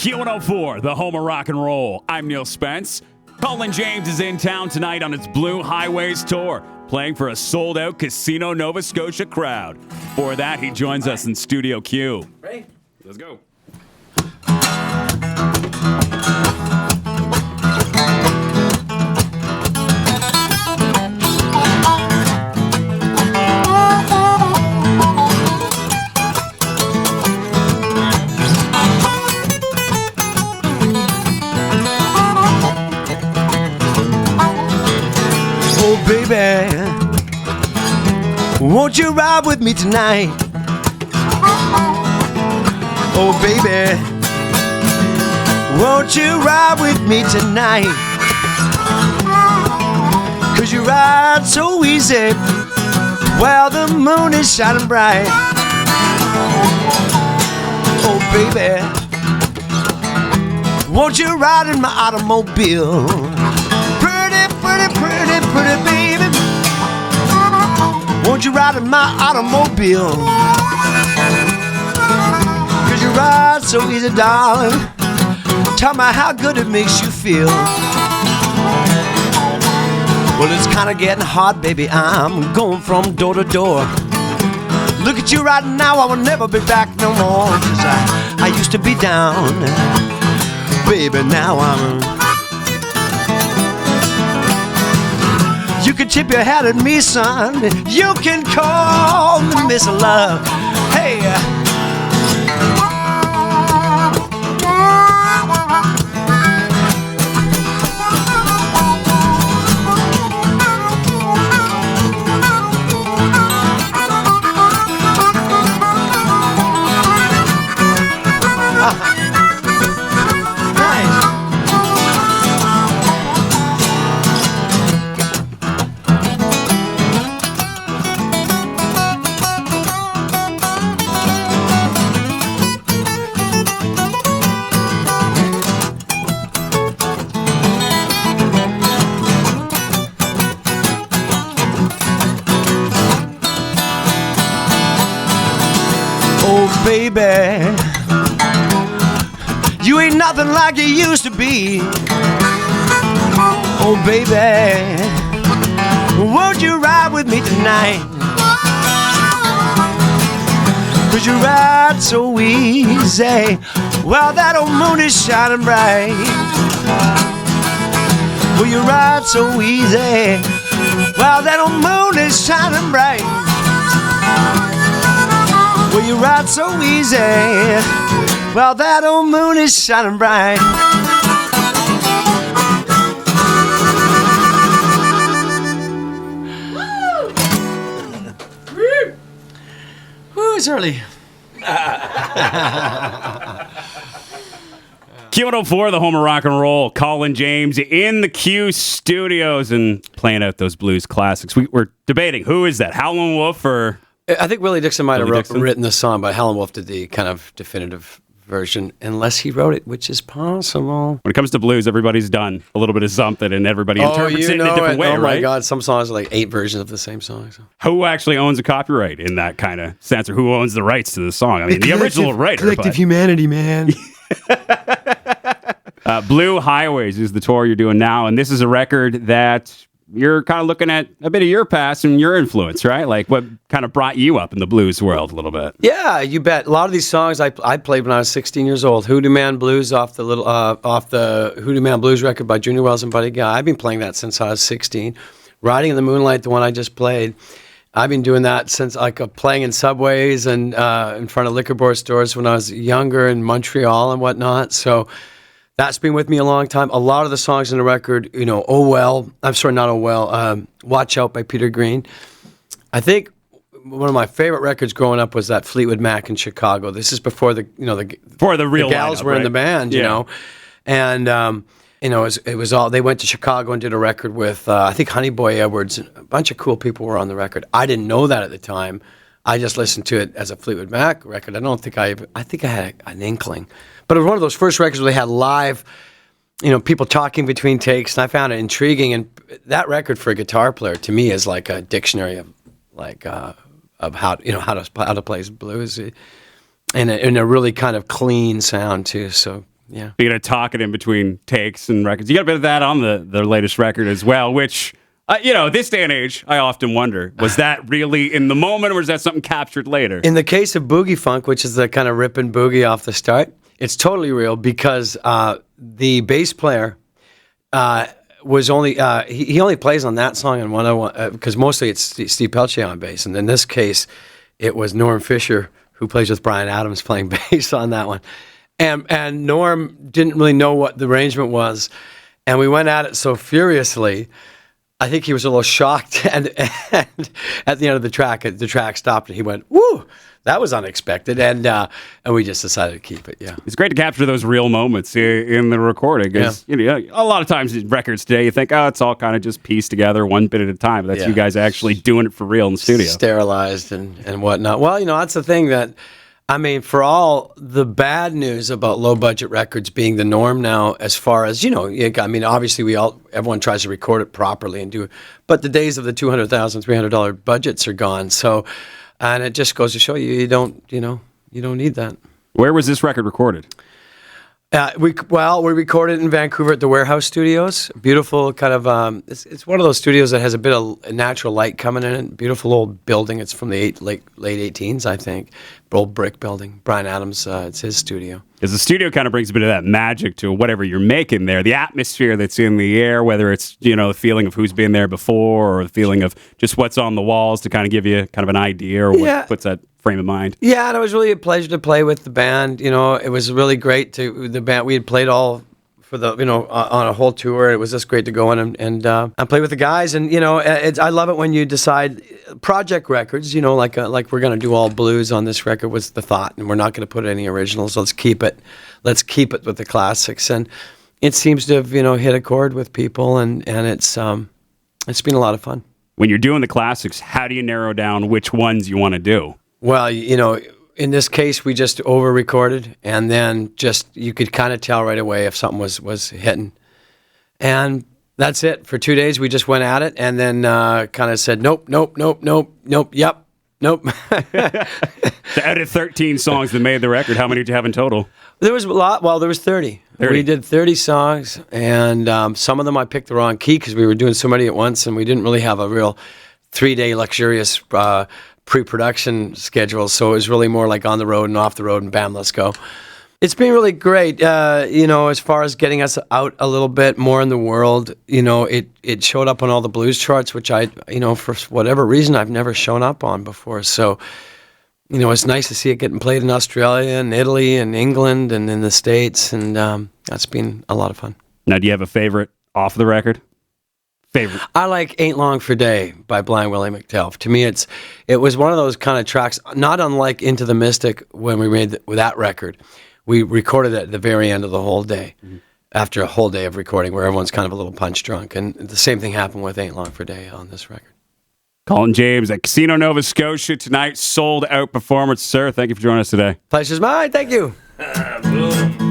Q104, the home of rock and roll. I'm Neil Spence. Colin James is in town tonight on its Blue Highways tour, playing for a sold-out Casino Nova Scotia crowd. For that, he joins us in Studio Q. Ready? Let's go. Baby, won't you ride with me tonight? Oh baby, won't you ride with me tonight? 'Cause you ride so easy while the moon is shining bright. Oh baby, won't you ride in my automobile? Pretty baby, won't you ride in my automobile? 'Cause you ride so easy, darling. Tell me how good it makes you feel. Well, it's kinda getting hot, baby. I'm going from door to door. Look at you right now, I will never be back no more. 'Cause I used to be down, baby, now I'm... You can tip your hat at me, son. You can call me Miss Love. Hey. Baby, you ain't nothing like you used to be. Oh baby, won't you ride with me tonight? 'Cause you ride so easy while that old moon is shining bright. Well, you ride so easy while that old moon is shining bright. Well, you ride so easy while that old moon is shining bright. Woo, it's early. Q104, the home of rock and roll. Colin James in the Q studios and playing out those blues classics. We're debating, who is that? Howlin' Wolf or... I think Willie Dixon might Willie have Dixon? written the song, but Howlin' Wolf did the kind of definitive version, unless he wrote it, which is possible. When it comes to blues, everybody's done a little bit of something, and everybody interprets it in a different way, oh my right? God, some songs are like 8 versions of the same song. So. Who actually owns a copyright in that kind of sense, or who owns the rights to the song? I mean, the original writer. Collective humanity, man. Blue Highways is the tour you're doing now, and this is a record that you're kind of looking at a bit of your past and your influence, right? Like what kind of brought you up in the blues world a little bit. Yeah, you bet. A lot of these songs I played when I was 16 years old. Hoodoo Man Blues off the Hoodoo Man Blues record by Junior Wells and Buddy Guy. I've been playing that since I was 16. Riding in the Moonlight, the one I just played. I've been doing that since playing in subways and in front of liquor board stores when I was younger in Montreal and whatnot. So that's been with me a long time. A lot of the songs in the record, Oh Well, Watch Out by Peter Green. I think one of my favorite records growing up was that Fleetwood Mac in Chicago. This is before the real gals lineup, were in right? the band, and it was all, they went to Chicago and did a record with I think Honey Boy Edwards. A bunch of cool people were on the record. I didn't know that at the time. I just listened to it as a Fleetwood Mac record. I think I had an inkling. But it was one of those first records where they had live, people talking between takes, and I found it intriguing. And that record for a guitar player, to me, is like a dictionary of how to play blues, in a really kind of clean sound too. So Yeah. Being a talking in between takes and records. You got a bit of that on their latest record as well, which, this day and age, I often wonder, was that really in the moment or was that something captured later? In the case of Boogie Funk, which is the kind of ripping boogie off the start, it's totally real because the bass player was only he only plays on that song and 101 because mostly it's Steve Peltier on bass, and in this case, it was Norm Fisher who plays with Bryan Adams playing bass on that one, and Norm didn't really know what the arrangement was, and we went at it so furiously. I think he was a little shocked, and at the end of the track stopped, and he went, "Woo, that was unexpected," and we just decided to keep it. Yeah, it's great to capture those real moments in the recording. A lot of times in records today, you think, oh, it's all kind of just pieced together one bit at a time. But that's you guys actually doing it for real in the studio, sterilized and whatnot. Well, that's the thing that. I mean, for all the bad news about low-budget records being the norm now, as far as, obviously everyone tries to record it properly and do it, but the days of the $200,000, $300 budgets are gone. So, and it just goes to show you don't need that. Where was this record recorded? We recorded in Vancouver at the Warehouse Studios. Beautiful kind of, it's one of those studios that has a bit of natural light coming in it. Beautiful old building. It's from the late 18s, I think. Old brick building. Bryan Adams, it's his studio. Because the studio kind of brings a bit of that magic to whatever you're making there. The atmosphere that's in the air, whether it's, the feeling of who's been there before or the feeling of just what's on the walls to kind of give you kind of an idea or what puts that frame of mind. Yeah, and it was really a pleasure to play with the band. It was really great the band. We had played all for the, on a whole tour. It was just great to go in and play with the guys. And, I love it when you decide project records, like we're going to do all blues on this record was the thought, and we're not going to put any originals. Let's keep it with the classics. And it seems to have, hit a chord with people, and it's been a lot of fun. When you're doing the classics, how do you narrow down which ones you want to do? Well, in this case, we just over-recorded, and then you could kind of tell right away if something was hitting. And that's it. For 2 days, we just went at it, and then kind of said, nope, yep, nope. So out of 13 songs that made the record, how many did you have in total? There was a lot. Well, there was 30. We did 30 songs, and some of them I picked the wrong key because we were doing so many at once, and we didn't really have a real 3-day luxurious pre-production schedule, so it was really more like on the road and off the road and bam, let's go. It's been really great, as far as getting us out a little bit more in the world. It showed up on all the blues charts, which I, for whatever reason, I've never shown up on before. So, it's nice to see it getting played in Australia and Italy and England and in the States, and that's been a lot of fun. Now, do you have a favorite off the record? I like Ain't Long for Day by Blind Willie McTell. To me, it was one of those kind of tracks, not unlike Into the Mystic when we made that record. We recorded it at the very end of the whole day, after a whole day of recording where everyone's kind of a little punch drunk. And the same thing happened with Ain't Long for Day on this record. Colin James at Casino Nova Scotia tonight. Sold out performance, sir. Thank you for joining us today. Pleasure's mine. Thank you. Boom.